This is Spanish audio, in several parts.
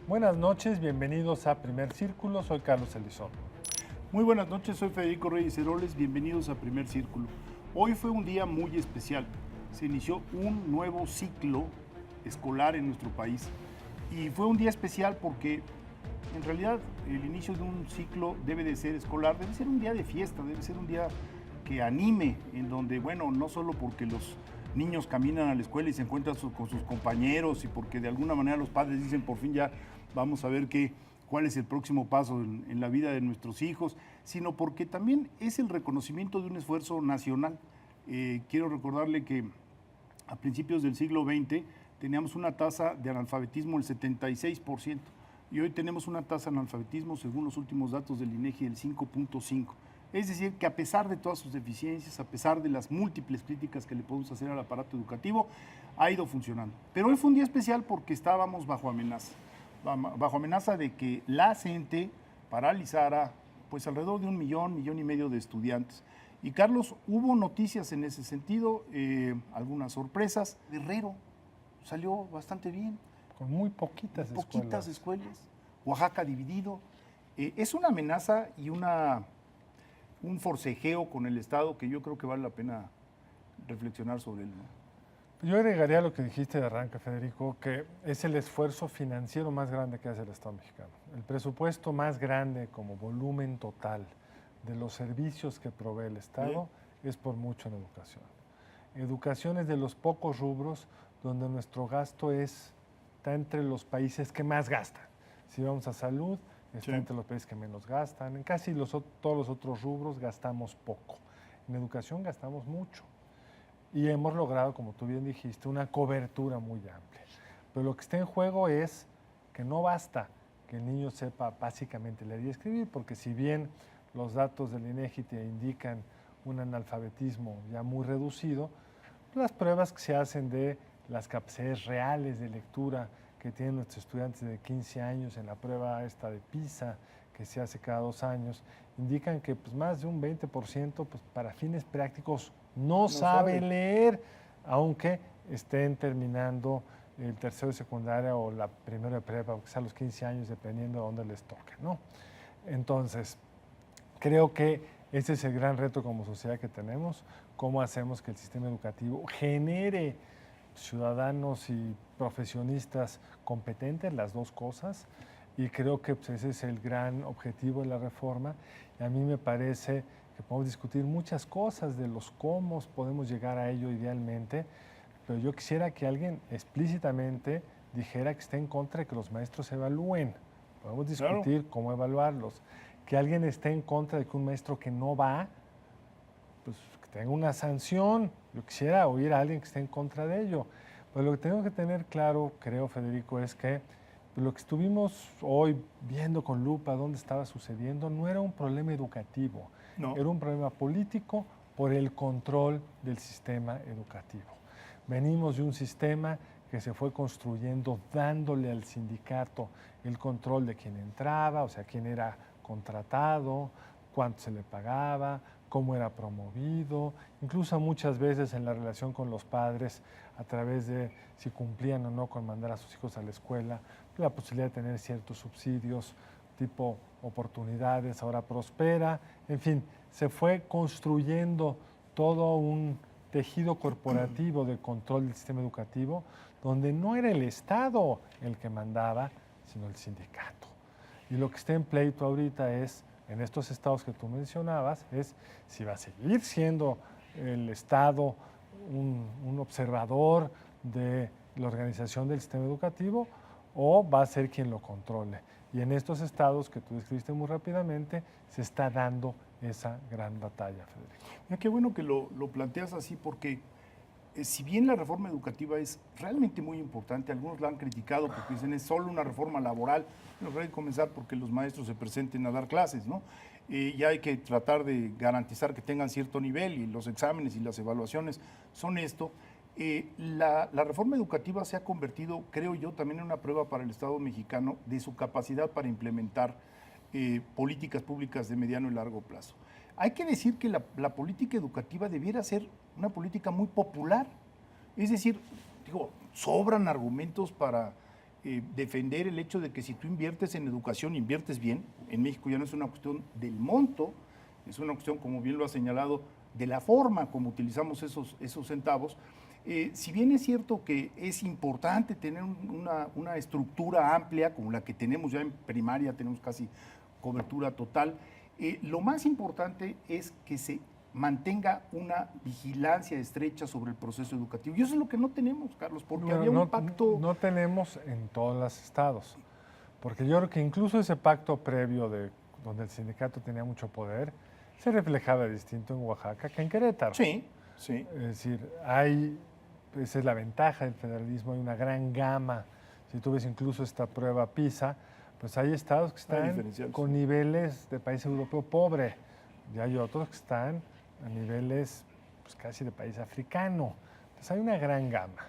Buenas noches, bienvenidos a Primer Círculo, soy Carlos Elizondo. Muy buenas noches, soy Federico Reyes Heroles, bienvenidos a Primer Círculo. Hoy fue un día muy especial, se inició un nuevo ciclo escolar en nuestro país y fue un día especial porque en realidad el inicio de un ciclo debe de ser escolar, debe ser un día de fiesta, debe ser un día que anime, en donde, bueno, no solo porque los niños caminan a la escuela y se encuentran con sus compañeros y porque de alguna manera los padres dicen por fin ya vamos a ver cuál es el próximo paso en la vida de nuestros hijos, sino porque también es el reconocimiento de un esfuerzo nacional. Quiero recordarle que a principios del siglo XX teníamos una tasa de analfabetismo del 76% y hoy tenemos una tasa de analfabetismo, según los últimos datos del INEGI, del 5.5%. Es decir, que a pesar de todas sus deficiencias, a pesar de las múltiples críticas que le podemos hacer al aparato educativo, ha ido funcionando. Pero hoy fue un día especial porque estábamos bajo amenaza de que la CENTE paralizara pues alrededor de 1,5 millones de estudiantes. Y Carlos, hubo noticias en ese sentido, algunas sorpresas. Guerrero salió bastante bien. Con muy poquitas escuelas. Oaxaca dividido. Es una amenaza y un forcejeo con el Estado que yo creo que vale la pena reflexionar sobre él, ¿no? Yo agregaría lo que dijiste de arranque, Federico, que es el esfuerzo financiero más grande que hace el Estado mexicano. El presupuesto más grande como volumen total de los servicios que provee el Estado es por mucho en educación. Educación es de los pocos rubros donde nuestro gasto está entre los países que más gastan. Si vamos a salud, está entre los países que menos gastan. En casi todos los otros rubros gastamos poco. En educación gastamos mucho. Y hemos logrado, como tú bien dijiste, una cobertura muy amplia. Pero lo que está en juego es que no basta que el niño sepa básicamente leer y escribir, porque si bien los datos del INEGI te indican un analfabetismo ya muy reducido, las pruebas que se hacen de las capacidades reales de lectura que tienen nuestros estudiantes de 15 años en la prueba esta de PISA, que se hace cada 2 años, indican que pues, más de un 20% pues, para fines prácticos no sabe leer, aunque estén terminando el tercero de secundaria o la primera de prepa, que sea a los 15 años, dependiendo de dónde les toque, ¿no? Entonces, creo que ese es el gran reto como sociedad que tenemos, cómo hacemos que el sistema educativo genere ciudadanos y profesionistas competentes, las dos cosas, y creo que pues, ese es el gran objetivo de la reforma. Y a mí me parece que podemos discutir muchas cosas de los cómo podemos llegar a ello idealmente, pero yo quisiera que alguien explícitamente dijera que esté en contra de que los maestros evalúen. Podemos discutir cómo evaluarlos. Que alguien esté en contra de que un maestro que no va, pues que tenga una sanción. Yo quisiera oír a alguien que esté en contra de ello. Pero lo que tengo que tener claro, creo, Federico, es que lo que estuvimos hoy viendo con lupa dónde estaba sucediendo no era un problema educativo, era un problema político por el control del sistema educativo. Venimos de un sistema que se fue construyendo dándole al sindicato el control de quién entraba, o sea, quién era contratado, cuánto se le pagaba, cómo era promovido, incluso muchas veces en la relación con los padres, a través de si cumplían o no con mandar a sus hijos a la escuela, la posibilidad de tener ciertos subsidios, tipo oportunidades, ahora Prospera, en fin, se fue construyendo todo un tejido corporativo de control del sistema educativo, donde no era el Estado el que mandaba, sino el sindicato. Y lo que está en pleito ahorita es, en estos estados que tú mencionabas, es si va a seguir siendo el Estado un observador de la organización del sistema educativo o va a ser quien lo controle. Y en estos estados que tú describiste muy rápidamente, se está dando esa gran batalla, Federico. Mira, qué bueno que lo planteas así porque si bien la reforma educativa es realmente muy importante, algunos la han criticado porque dicen es solo una reforma laboral, pero hay que comenzar porque los maestros se presenten a dar clases, ¿no? Ya hay que tratar de garantizar que tengan cierto nivel y los exámenes y las evaluaciones son esto. La reforma educativa se ha convertido, creo yo, también en una prueba para el Estado mexicano de su capacidad para implementar políticas públicas de mediano y largo plazo. Hay que decir que la política educativa debiera ser una política muy popular. Es decir, digo, sobran argumentos para defender el hecho de que si tú inviertes en educación, inviertes bien. En México ya no es una cuestión del monto, es una cuestión, como bien lo ha señalado, de la forma como utilizamos esos centavos. Si bien es cierto que es importante tener una estructura amplia como la que tenemos ya en primaria, tenemos casi cobertura total, lo más importante es que se mantenga una vigilancia estrecha sobre el proceso educativo. Y eso es lo que no tenemos, Carlos, porque Bueno, había un pacto... No tenemos en todos los estados, porque yo creo que incluso ese pacto previo de donde el sindicato tenía mucho poder, se reflejaba distinto en Oaxaca que en Querétaro. Sí, sí. Es decir, esa es la ventaja del federalismo, hay una gran gama. Si tú ves incluso esta prueba PISA, pues hay estados que están con niveles de país europeo pobre y hay otros que están a niveles pues, casi de país africano. Entonces hay una gran gama.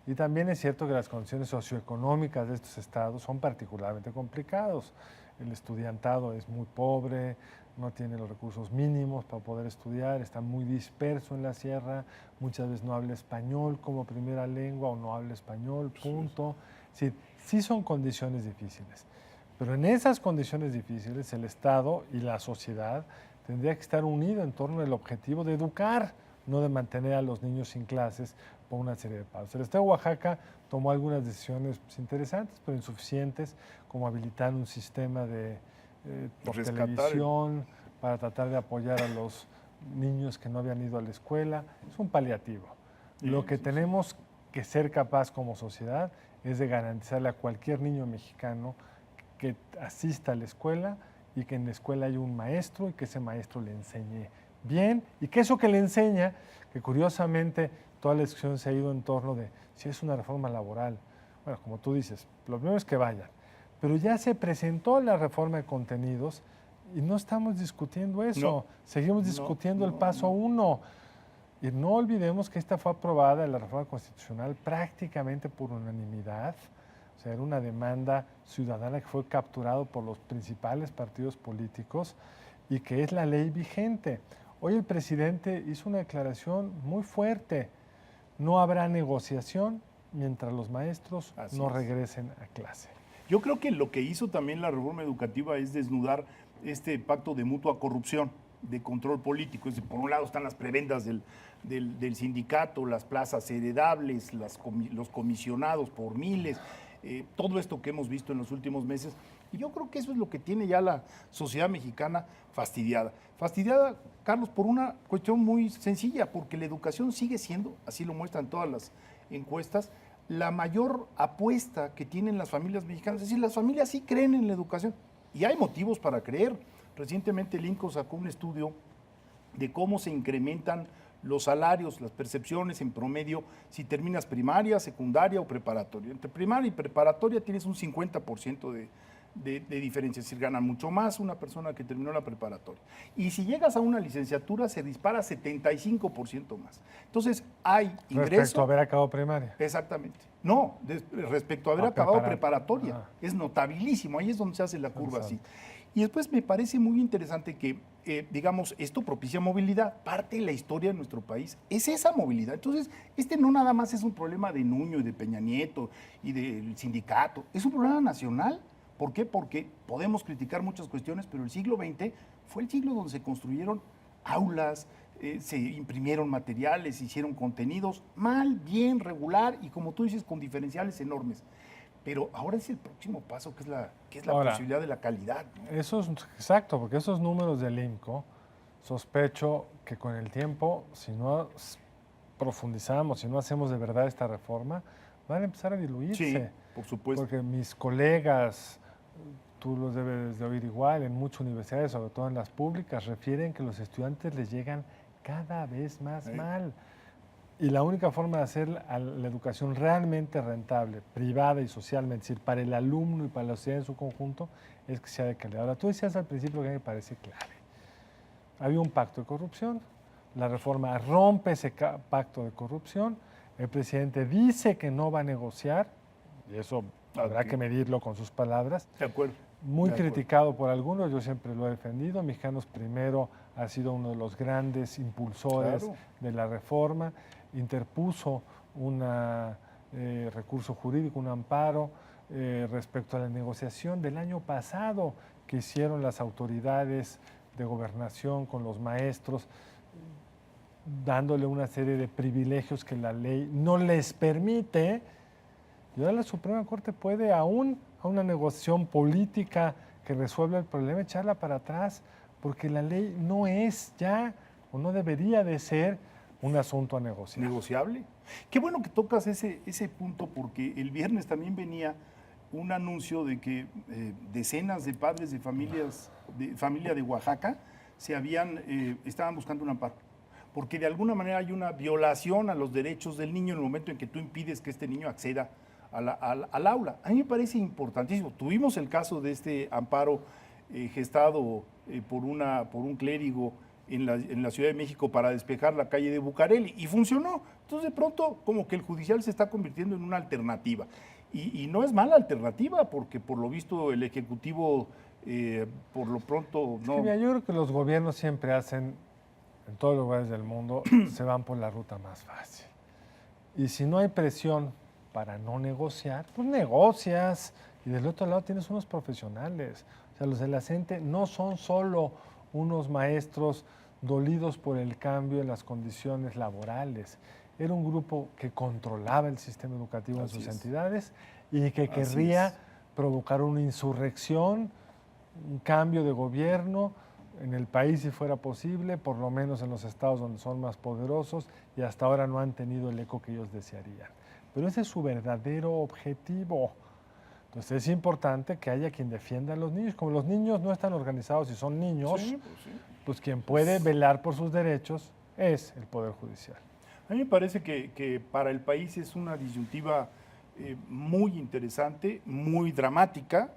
Y también es cierto que las condiciones socioeconómicas de estos estados son particularmente complicados. El estudiantado es muy pobre, no tiene los recursos mínimos para poder estudiar, está muy disperso en la sierra, muchas veces no habla español como primera lengua o no habla español, punto. Sí son condiciones difíciles, pero en esas condiciones difíciles el Estado y la sociedad tendría que estar unido en torno al objetivo de educar, no de mantener a los niños sin clases por una serie de pasos. El Estado de Oaxaca tomó algunas decisiones interesantes, pero insuficientes, como habilitar un sistema de por televisión para tratar de apoyar a los niños que no habían ido a la escuela. Es un paliativo. Lo que tenemos que ser capaz como sociedad es de garantizarle a cualquier niño mexicano que asista a la escuela y que en la escuela haya un maestro y que ese maestro le enseñe bien y que eso que le enseña, que curiosamente toda la discusión se ha ido en torno de si es una reforma laboral. Bueno, como tú dices, lo primero es que vayan, pero ya se presentó la reforma de contenidos y no estamos discutiendo eso, no, seguimos discutiendo el paso 1. Y no olvidemos que esta fue aprobada, la reforma constitucional, prácticamente por unanimidad. O sea, era una demanda ciudadana que fue capturado por los principales partidos políticos y que es la ley vigente. Hoy el presidente hizo una declaración muy fuerte. No habrá negociación mientras los maestros no regresen a clase. Yo creo que lo que hizo también la reforma educativa es desnudar este pacto de mutua corrupción, de control político. Es decir, por un lado están las prebendas del sindicato, las plazas heredables, los comisionados por miles, todo esto que hemos visto en los últimos meses. Y yo creo que eso es lo que tiene ya la sociedad mexicana fastidiada. Fastidiada, Carlos, por una cuestión muy sencilla, porque la educación sigue siendo, así lo muestran todas las encuestas, la mayor apuesta que tienen las familias mexicanas. Es decir, las familias sí creen en la educación y hay motivos para creer. Recientemente el INCO sacó un estudio de cómo se incrementan los salarios, las percepciones en promedio, si terminas primaria, secundaria o preparatoria. Entre primaria y preparatoria tienes un 50% de diferencia, es decir, gana mucho más una persona que terminó la preparatoria. Y si llegas a una licenciatura, se dispara 75% más. Entonces, hay ingreso... Respecto a haber acabado primaria. Exactamente. No, respecto a haber acabado preparatoria. Es notabilísimo, ahí es donde se hace la curva así. Y después me parece muy interesante que, digamos, esto propicia movilidad. Parte de la historia de nuestro país es esa movilidad. Entonces, no nada más es un problema de Nuño y de Peña Nieto y del sindicato, es un problema nacional. ¿Por qué? Porque podemos criticar muchas cuestiones, pero el siglo XX fue el siglo donde se construyeron aulas, se imprimieron materiales, se hicieron contenidos mal, bien, regular y como tú dices, con diferenciales enormes. Pero ahora es el próximo paso, que es la posibilidad de la calidad, ¿no? Eso es exacto, porque esos números del INCO, sospecho que con el tiempo, si no profundizamos, si no hacemos de verdad esta reforma, van a empezar a diluirse. Sí, por supuesto. Porque mis colegas, tú los debes de oír igual, en muchas universidades, sobre todo en las públicas, refieren que los estudiantes les llegan cada vez más mal. Y la única forma de hacer la educación realmente rentable, privada y socialmente, es decir, para el alumno y para la sociedad en su conjunto, es que sea de calidad. Ahora, tú decías al principio que me parece clave. Había un pacto de corrupción, la reforma rompe ese pacto de corrupción, el presidente dice que no va a negociar, y eso habrá que medirlo con sus palabras. De acuerdo. Muy criticado por algunos, yo siempre lo he defendido. Mexicanos Primero ha sido uno de los grandes impulsores de la reforma, interpuso un recurso jurídico, un amparo, respecto a la negociación del año pasado que hicieron las autoridades de gobernación con los maestros, dándole una serie de privilegios que la ley no les permite. Y ahora la Suprema Corte puede, aún a una negociación política que resuelva el problema, echarla para atrás, porque la ley no es ya, o no debería de ser, un asunto a negociar. ¿Negociable? Qué bueno que tocas ese punto, porque el viernes también venía un anuncio de que decenas de padres de familia de Oaxaca estaban buscando un amparo, porque de alguna manera hay una violación a los derechos del niño en el momento en que tú impides que este niño acceda al aula. A mí me parece importantísimo. Tuvimos el caso de este amparo gestado por un clérigo en la Ciudad de México para despejar la calle de Bucareli, y funcionó. Entonces, de pronto, como que el judicial se está convirtiendo en una alternativa. Y no es mala alternativa, porque por lo visto el Ejecutivo, por lo pronto, no... Mira, yo creo que los gobiernos siempre hacen, en todos los lugares del mundo, se van por la ruta más fácil. Y si no hay presión para no negociar, pues negocias. Y del otro lado tienes unos profesionales. O sea, los de la CENTE no son solo unos maestros dolidos por el cambio en las condiciones laborales. Era un grupo que controlaba el sistema educativo en sus entidades y que querría provocar una insurrección, un cambio de gobierno en el país si fuera posible, por lo menos en los estados donde son más poderosos, y hasta ahora no han tenido el eco que ellos desearían. Pero ese es su verdadero objetivo. Entonces es importante que haya quien defienda a los niños. Como los niños no están organizados y son niños, pues quien puede velar por sus derechos es el Poder Judicial. A mí me parece que para el país es una disyuntiva muy interesante, muy dramática,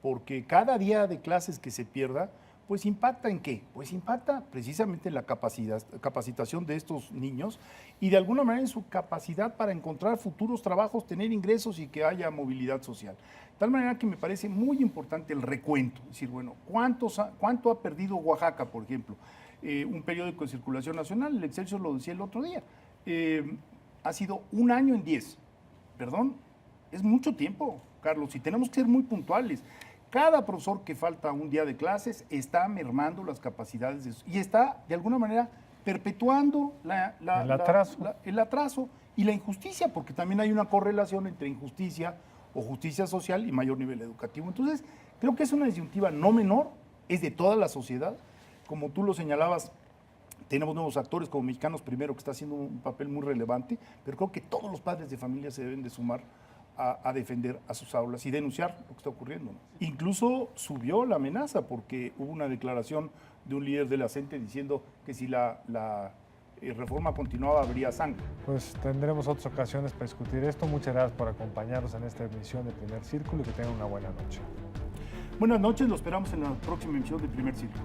porque cada día de clases que se pierda, pues impacta ¿en qué? Pues impacta precisamente en la capacitación de estos niños y de alguna manera en su capacidad para encontrar futuros trabajos, tener ingresos y que haya movilidad social. De tal manera que me parece muy importante el recuento, es decir, bueno, ¿cuánto ha perdido Oaxaca, por ejemplo? Un periódico de circulación nacional, el Excelsior lo decía el otro día, ha sido 1 año en 10, perdón, es mucho tiempo, Carlos, y tenemos que ser muy puntuales. Cada profesor que falta un día de clases está mermando las capacidades y está, de alguna manera, perpetuando el atraso y la injusticia, porque también hay una correlación entre injusticia o justicia social y mayor nivel educativo. Entonces, creo que es una disyuntiva no menor, es de toda la sociedad. Como tú lo señalabas, tenemos nuevos actores como Mexicanos Primero, que está haciendo un papel muy relevante, pero creo que todos los padres de familia se deben de sumar a defender a sus aulas y denunciar lo que está ocurriendo, ¿no? Incluso subió la amenaza porque hubo una declaración de un líder de la CENTE diciendo que si la reforma continuaba habría sangre. Pues tendremos otras ocasiones para discutir esto. Muchas gracias por acompañarnos en esta emisión de Primer Círculo y que tengan una buena noche. Buenas noches, lo esperamos en la próxima emisión de Primer Círculo.